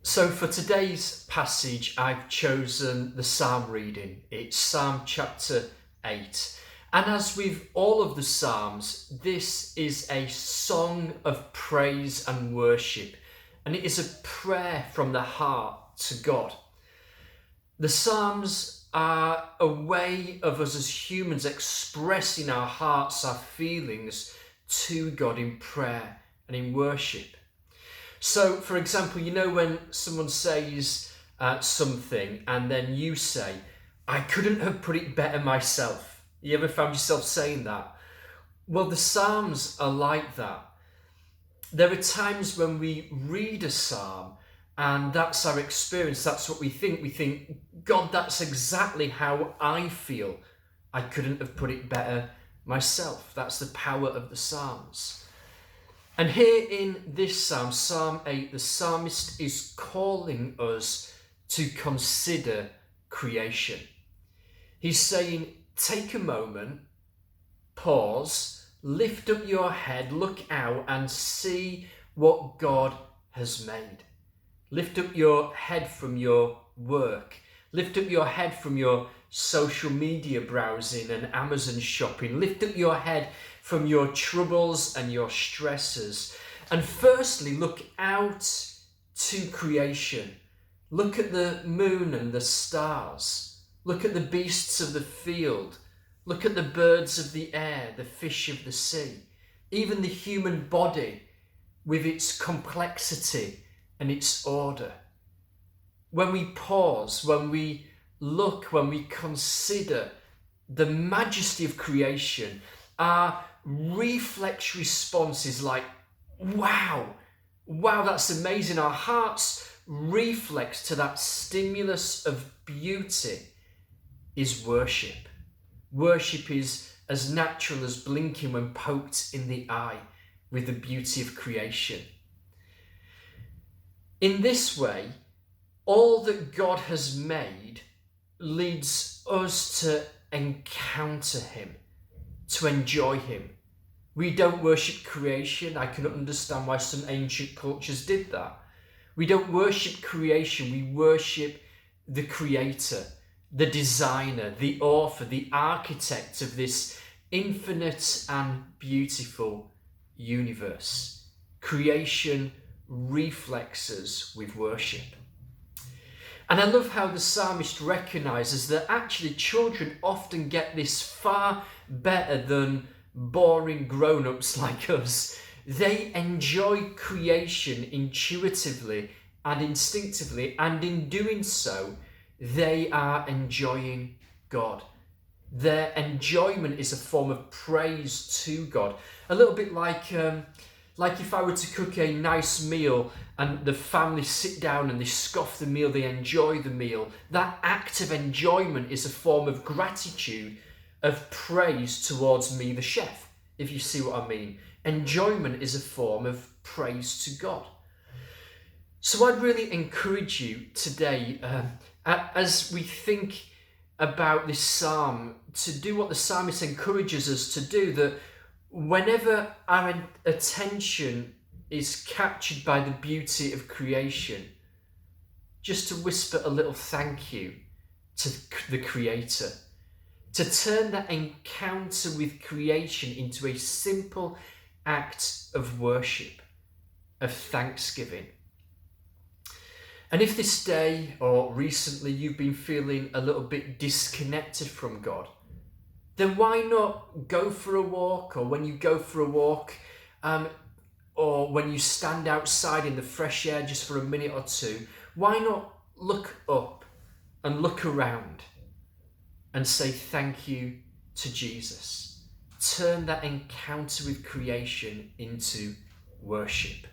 So for today's passage, I've chosen the Psalm reading. It's Psalm chapter 8. And as with all of the Psalms, this is a song of praise and worship. And it is a prayer from the heart to God. The Psalms are a way of us as humans expressing our hearts, our feelings to God in prayer and in worship. So, for example, when someone says something and then you say, I couldn't have put it better myself. You ever found yourself saying that? Well, the Psalms are like that. There are times when we read a psalm and that's our experience, that's what we think. We think, God, that's exactly how I feel. I couldn't have put it better myself. That's the power of the Psalms. And here in this psalm, Psalm 8, the psalmist is calling us to consider creation. He's saying, take a moment, pause, lift up your head, look out and see what God has made. Lift up your head from your work. Lift up your head from your social media browsing and Amazon shopping. Lift up your head from your troubles and your stresses. And firstly, look out to creation. Look at the moon and the stars. Look at the beasts of the field. Look at the birds of the air, the fish of the sea. Even the human body with its complexity and its order. When we pause, when we look, when we consider the majesty of creation, our reflex response is like, wow, that's amazing. Our hearts reflex to that stimulus of beauty is worship. Worship is as natural as blinking when poked in the eye with the beauty of creation. In this way, all that God has made leads us to encounter him, to enjoy him. We don't worship creation. I can understand why some ancient cultures did that. We don't worship creation. We worship the creator, the designer, the author, the architect of this infinite and beautiful universe. Creation reflexes with worship. And I love how the psalmist recognizes that actually children often get this far better than boring grown-ups like us. They enjoy creation intuitively and instinctively, and in doing so, they are enjoying God. Their enjoyment is a form of praise to God. A little bit like if I were to cook a nice meal and the family sit down and they scoff the meal, they enjoy the meal. That act of enjoyment is a form of gratitude, of praise towards me, the chef, if you see what I mean. Enjoyment is a form of praise to God. So I'd really encourage you today, as we think about this psalm, to do what the psalmist encourages us to do, that whenever our attention is captured by the beauty of creation, just to whisper a little thank you to the Creator, to turn that encounter with creation into a simple act of worship, of thanksgiving. And if this day or recently you've been feeling a little bit disconnected from God, then why not go for a walk, or when you go for a walk, or when you stand outside in the fresh air just for a minute or two, why not look up and look around and say thank you to Jesus? Turn that encounter with creation into worship.